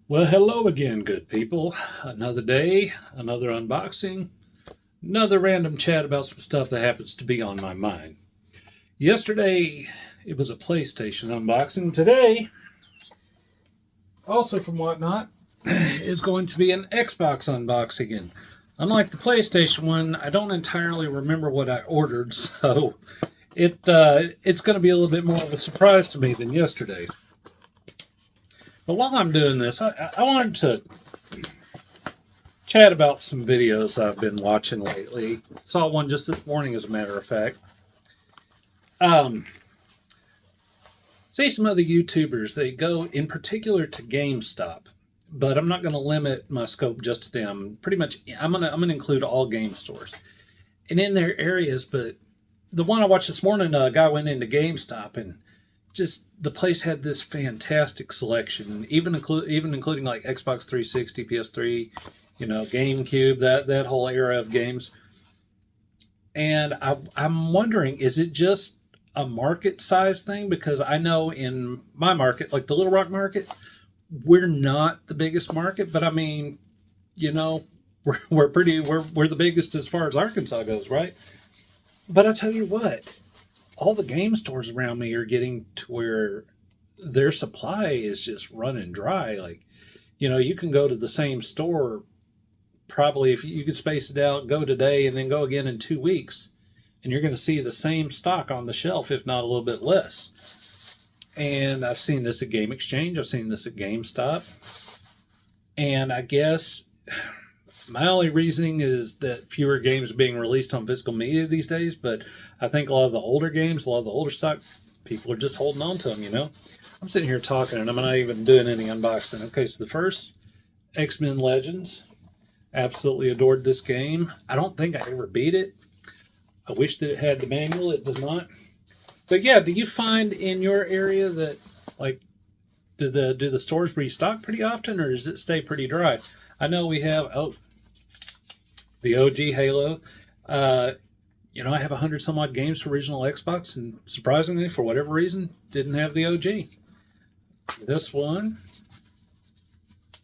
Well, hello again, good people. Another day, another unboxing, another random chat about some stuff that happens to be on my mind. Yesterday, it was a PlayStation unboxing. Today, also from Whatnot, is going to be an Xbox unboxing. And unlike the PlayStation one, I don't entirely remember what I ordered, so it's going to be a little bit more of a surprise to me than yesterday. But while I'm doing this, I wanted to chat about some videos I've been watching lately. Saw one just this morning, as a matter of fact. Um, See some other YouTubers, they go in particular to GameStop, but I'm not going to limit my scope just to them. Pretty much, I'm gonna include all game stores and in their areas. But the one I watched this morning, a guy went into GameStop and just the place had this fantastic selection, even including like Xbox 360, PS3, GameCube, that whole era of games. And I'm wondering, is it just a market size thing? Because I know in my market, like the Little Rock market, we're not the biggest market, but I mean, you know, we're the biggest as far as Arkansas goes, right? But I tell you what, all the game stores around me are getting to where their supply is just running dry. Like, you can go to the same store probably, if you could space it out, go today and then go again in 2 weeks, and you're going to see the same stock on the shelf, if not a little bit less. And I've seen this at Game Exchange, I've seen this at GameStop, and I guess my only reasoning is that fewer games are being released on physical media these days, but I think a lot of the older games, a lot of the older stock, people are just holding on to them. I'm sitting here talking and I'm not even doing any unboxing. Okay, so the first, X-Men Legends. Absolutely adored this game. I don't think I ever beat it. I wish that it had the manual. It does not. But yeah, do you find in your area that, like, do the stores restock pretty often, or does it stay pretty dry? I know we have the OG Halo. I have 100 some odd games for original Xbox, and surprisingly, for whatever reason, didn't have the OG. This one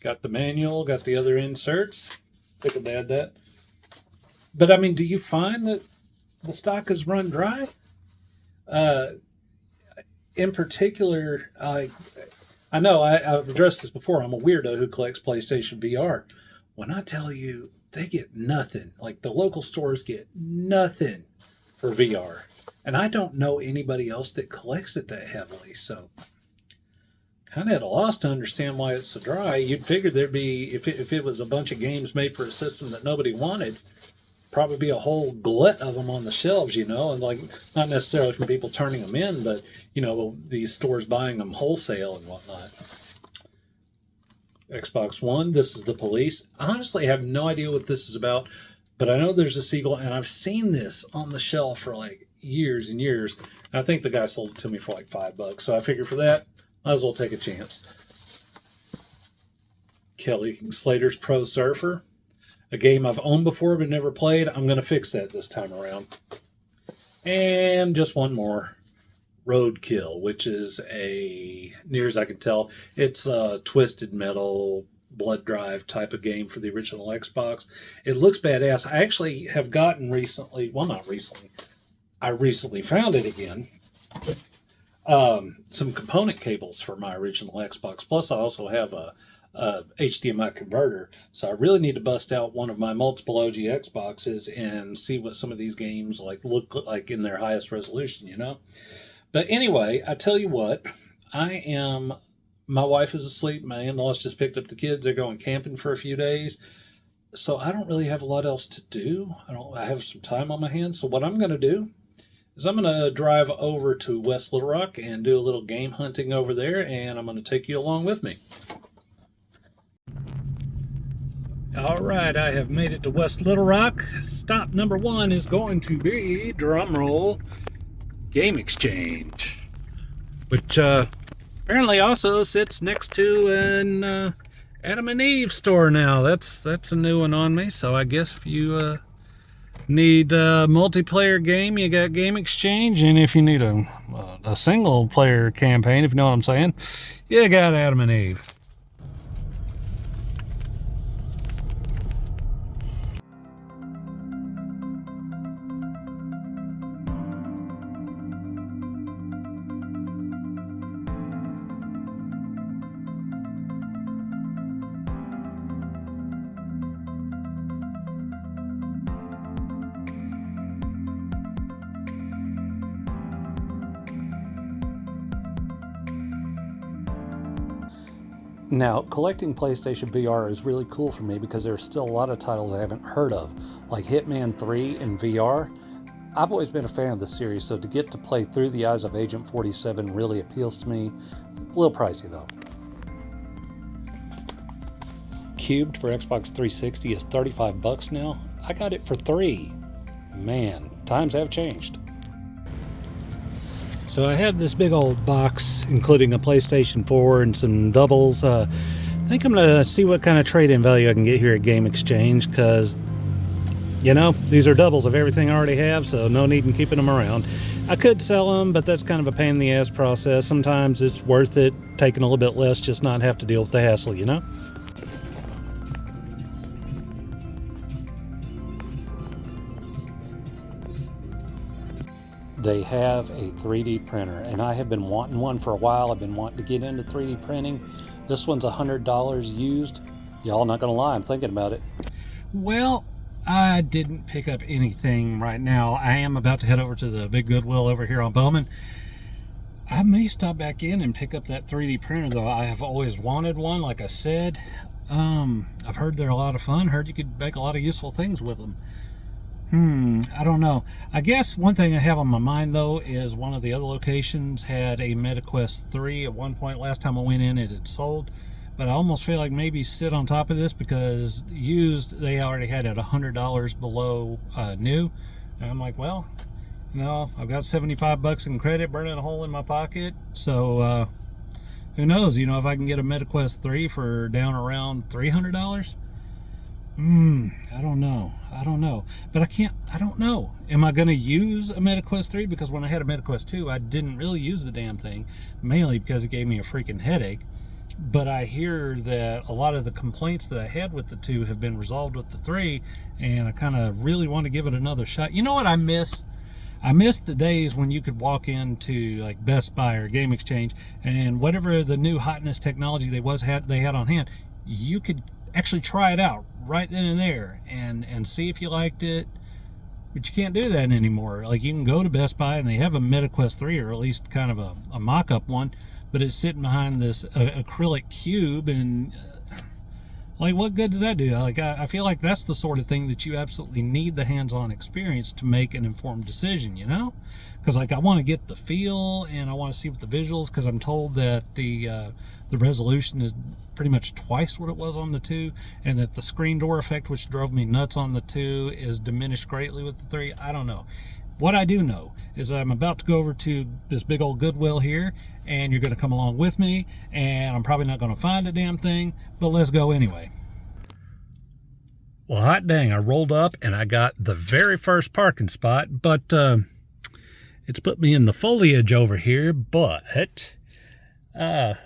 got the manual, got the other inserts. Figured they had that. But I mean, do you find that the stock has run dry? In particular, I know I've addressed this before. I'm a weirdo who collects PlayStation VR. When I tell you they get nothing, like the local stores get nothing for VR, and I don't know anybody else that collects it that heavily, so kind of at a loss to understand why it's so dry. You'd figure there'd be, if it was a bunch of games made for a system that nobody wanted, probably be a whole glut of them on the shelves, and like, not necessarily from people turning them in, but these stores buying them wholesale and whatnot. Xbox One, this is the Police. I honestly have no idea what this is about, but I know there's a sequel, and I've seen this on the shelf for like years and years. And I think the guy sold it to me for like $5, so I figured for that, might as well take a chance. Kelly Slater's Pro Surfer, a game I've owned before but never played. I'm going to fix that this time around. And just one more, Roadkill, which is near as I can tell, it's a Twisted Metal Blood Drive type of game for the original Xbox. It looks badass. I actually have gotten recently, well, not recently, I recently found it again, some component cables for my original Xbox. Plus, I also have a HDMI converter, so I really need to bust out one of my multiple OG Xboxes and see what some of these games look like in their highest resolution. But anyway, I tell you what, my wife is asleep. My in-laws just picked up the kids. They're going camping for a few days, so I don't really have a lot else to do. I have some time on my hands. So what I'm going to do is I'm going to drive over to West Little Rock and do a little game hunting over there, and I'm going to take you along with me. All right, I have made it to West Little Rock. Stop number one is going to be, drumroll, Game Exchange, which apparently also sits next to an Adam and Eve store now. That's a new one on me. So I guess if you need a multiplayer game, you got Game Exchange, and if you need a single player campaign, if you know what I'm saying, you got Adam and Eve. Now, collecting PlayStation VR is really cool for me because there's still a lot of titles I haven't heard of, like Hitman 3 in VR. I've always been a fan of the series, so to get to play Through the Eyes of Agent 47 really appeals to me. A little pricey though. Cubed for Xbox 360 is $35 now. I got it for $3. Man, times have changed. So I have this big old box, including a PlayStation 4 and some doubles. I think I'm gonna see what kind of trade-in value I can get here at Game Exchange, because, you know, these are doubles of everything I already have, so no need in keeping them around. I could sell them, but that's kind of a pain in the ass process. Sometimes it's worth it, taking a little bit less, just not have to deal with the hassle, you know? They have a 3D printer, and I have been wanting one for a while. I've been wanting to get into 3D printing. This one's $100 used. Y'all, not gonna lie, I'm thinking about it. Well, I didn't pick up anything right now. I am about to head over to the big Goodwill over here on Bowman. I may stop back in and pick up that 3D printer, though. I have always wanted one, like I said. I've heard they're a lot of fun. Heard you could make a lot of useful things with them. I don't know. I guess one thing I have on my mind, though, is one of the other locations had a MetaQuest 3 at one point. Last time I went in, it had sold. But I almost feel like maybe sit on top of this, because used, they already had it $100 below new. And I'm like, well, you know, I've got $75 in credit burning a hole in my pocket. So who knows? You know, if I can get a MetaQuest 3 for down around $300? I don't know. But I don't know. Am I going to use a MetaQuest 3? Because when I had a MetaQuest 2, I didn't really use the damn thing, mainly because it gave me a freaking headache. But I hear that a lot of the complaints that I had with the 2 have been resolved with the 3, and I kind of really want to give it another shot. You know what I miss? I miss the days when you could walk into like Best Buy or Game Exchange, and whatever the new hotness technology they had on hand, you could actually try it out right then and there and see if you liked it. But you can't do that anymore. Like, you can go to Best Buy and they have a MetaQuest 3, or at least kind of a mock-up one, but it's sitting behind this acrylic cube, and like, what good does that do? Like, I feel like that's the sort of thing that you absolutely need the hands-on experience to make an informed decision, you know? Because, like, I want to get the feel, and I want to see what the visuals, because I'm told that the resolution is pretty much twice what it was on the 2, and that the screen door effect, which drove me nuts on the 2, is diminished greatly with the 3. I don't know. What I do know is I'm about to go over to this big old Goodwill here, and you're going to come along with me, and I'm probably not going to find a damn thing, but let's go anyway. Well, hot dang, I rolled up and I got the very first parking spot, but it's put me in the foliage over here. But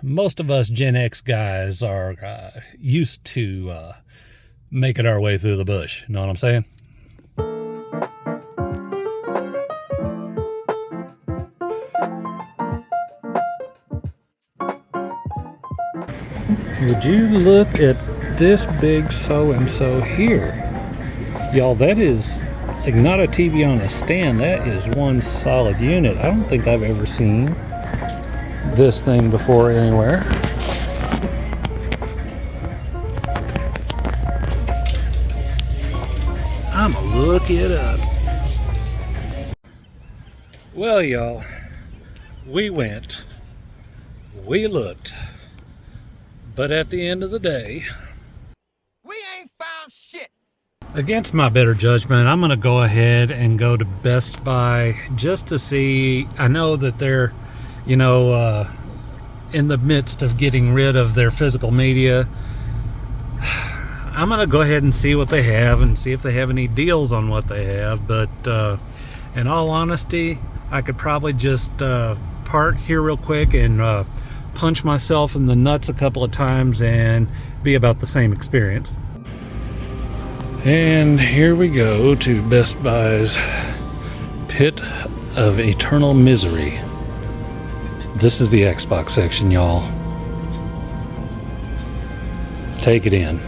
most of us Gen X guys are used to making our way through the bush. You know what I'm saying? Would you look at this big so-and-so here? Y'all, that is like not a TV on a stand. That is one solid unit. I don't think I've ever seen this thing before anywhere. I'ma look it up. Well, y'all, we went, we looked, but at the end of the day, we ain't found shit. Against my better judgment, I'm gonna go ahead and go to Best Buy just to see. I know that they're, you know, in the midst of getting rid of their physical media. I'm gonna go ahead and see what they have and see if they have any deals on what they have. But in all honesty, I could probably just park here real quick and punch myself in the nuts a couple of times and be about the same experience. And here we go to Best Buy's Pit of Eternal Misery. This is the Xbox section, y'all. Take it in.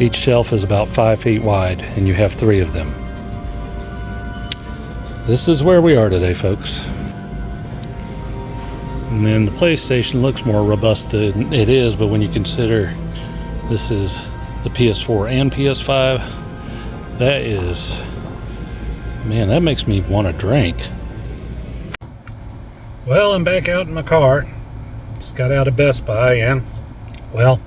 Each shelf is about 5 feet wide, and you have 3 of them. This is where we are today, folks. And then the PlayStation looks more robust than it is, but when you consider this is the PS4 and PS5, that is, man, that makes me want to drink. Well, I'm back out in my car. Just got out of Best Buy and, well,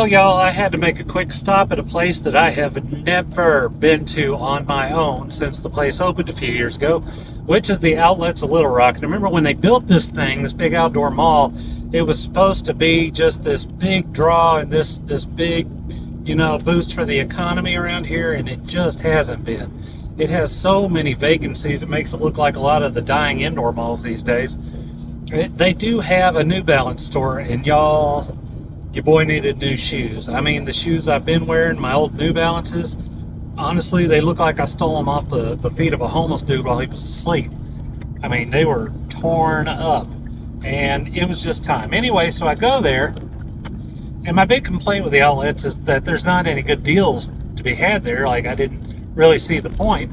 y'all, I had to make a quick stop at a place that I have never been to on my own since the place opened a few years ago, which is the Outlets of Little Rock. And remember when they built this thing, this big outdoor mall, it was supposed to be just this big draw and this big, you know, boost for the economy around here, and it just hasn't been. It has so many vacancies, it makes it look like a lot of the dying indoor malls these days. They do have a New Balance store, and y'all, your boy needed new shoes. I mean, the shoes I've been wearing, my old New Balances, honestly, they look like I stole them off the feet of a homeless dude while he was asleep. I mean, they were torn up, and it was just time. Anyway, so I go there, and my big complaint with the outlets is that there's not any good deals to be had there. Like, I didn't really see the point.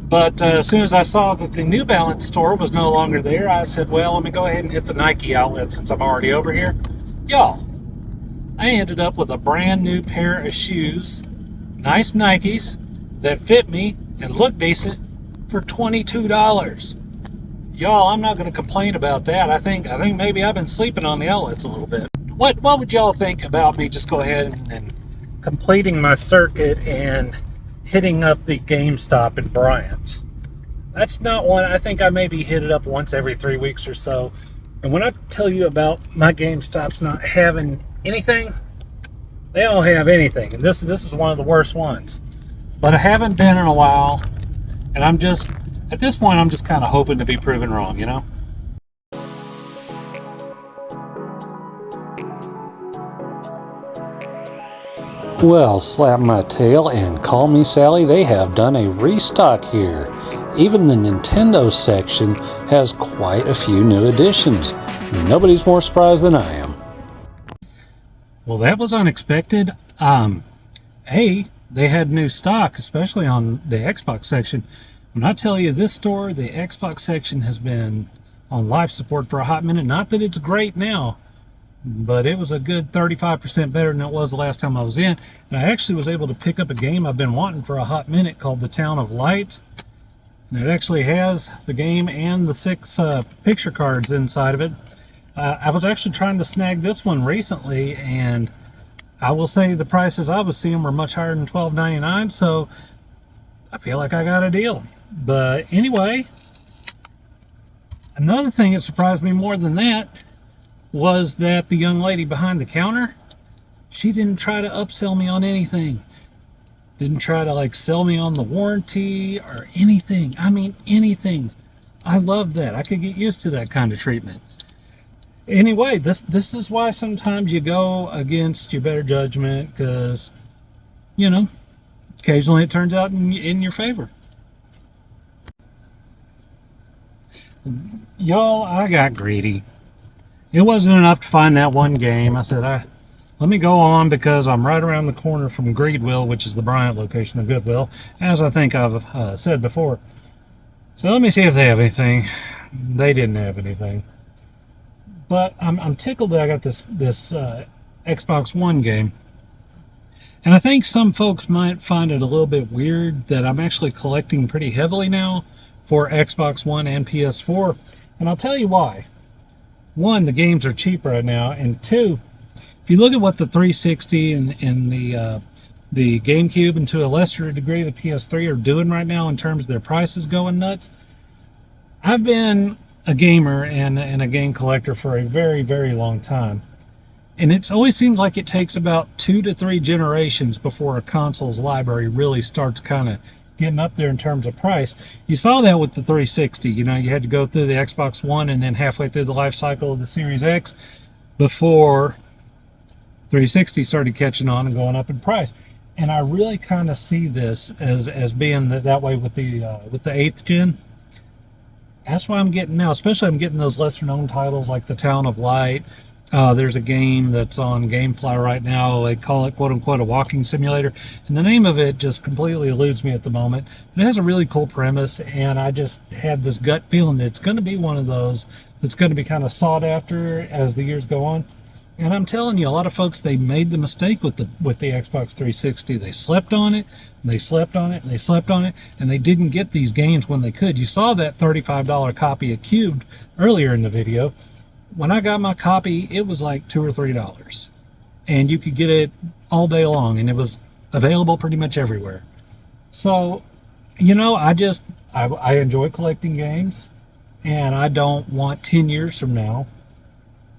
But as soon as I saw that the New Balance store was no longer there, I said, well, let me go ahead and hit the Nike outlet since I'm already over here. Y'all, I ended up with a brand new pair of shoes, nice Nikes, that fit me and look decent for $22. Y'all, I'm not going to complain about that. I think maybe I've been sleeping on the outlets a little bit. What would y'all think about me just go ahead and completing my circuit and hitting up the GameStop in Bryant? That's not one. I think I maybe hit it up once every 3 weeks or so. And when I tell you about my GameStops not having anything, they don't have anything, and this is one of the worst ones. But I haven't been in a while, and I'm just, at this point, I'm just kind of hoping to be proven wrong, you know. Well, slap my tail and call me Sally, they have done a restock here. Even the Nintendo section has quite a few new additions. Nobody's more surprised than I am. Well, that was unexpected. They had new stock, especially on the Xbox section. When I tell you this store, the Xbox section has been on life support for a hot minute. Not that it's great now, but it was a good 35% better than it was the last time I was in. And I actually was able to pick up a game I've been wanting for a hot minute called The Town of Light. And it actually has the game and the 6 picture cards inside of it. I was actually trying to snag this one recently, and I will say the prices I was seeing were much higher than $12.99, so I feel like I got a deal. But anyway, another thing that surprised me more than that was that the young lady behind the counter, she didn't try to upsell me on anything. Didn't try to like sell me on the warranty or anything. I mean, anything. I love that. I could get used to that kind of treatment. Anyway, this is why sometimes you go against your better judgment, because, you know, occasionally it turns out in your favor. Y'all, I got greedy. It wasn't enough to find that one game. I said, let me go on because I'm right around the corner from Greedville, which is the Bryant location of Goodwill, as I think I've said before. So let me see if they have anything. They didn't have anything. But I'm tickled that I got this Xbox One game. And I think some folks might find it a little bit weird that I'm actually collecting pretty heavily now for Xbox One and PS4. And I'll tell you why. One, the games are cheap right now. And two, if you look at what the 360 and the GameCube, and to a lesser degree the PS3 are doing right now in terms of their prices going nuts, I've been a gamer and a game collector for a very, very long time. And it always seems like it takes about 2 to 3 generations before a console's library really starts kind of getting up there in terms of price. You saw that with the 360. You know, you had to go through the Xbox One and then halfway through the life cycle of the Series X before 360 started catching on and going up in price. And I really kind of see this as being that way with the 8th gen. That's why I'm getting now, especially I'm getting those lesser known titles like The Town of Light There's a game that's on GameFly right now. They call it, quote unquote, a walking simulator. And the name of it just completely eludes me at the moment. It has a really cool premise, and I just had this gut feeling that it's going to be one of those that's going to be kind of sought after as the years go on. And I'm telling you, a lot of folks, they made the mistake with the Xbox 360. They slept on it, and they slept on it, and they slept on it, and they didn't get these games when they could. You saw that $35 copy of Cubed earlier in the video. When I got my copy, it was like $2 or $3, and you could get it all day long, and it was available pretty much everywhere. So, you know, I enjoy collecting games, and I don't want 10 years from now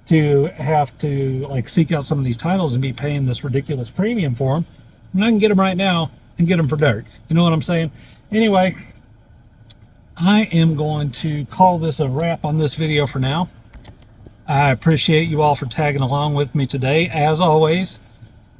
to have to like seek out some of these titles and be paying this ridiculous premium for them when I can get them right now and get them for dirt. You know what I'm saying? Anyway, I am going to call this a wrap on this video for now. I appreciate you all for tagging along with me today. As always,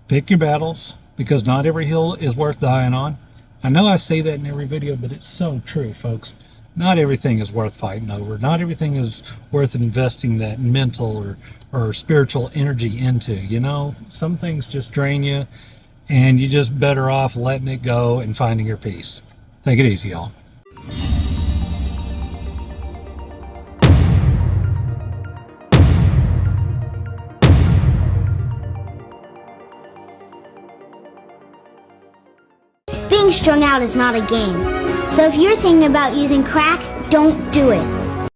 pick your battles, because not every hill is worth dying on. I know I say that in every video, but it's so true, folks. Not everything is worth fighting over. Not everything is worth investing that mental or spiritual energy into. You know, some things just drain you, and you're just better off letting it go and finding your peace. Take it easy, y'all. Being strung out is not a game. So if you're thinking about using crack, don't do it.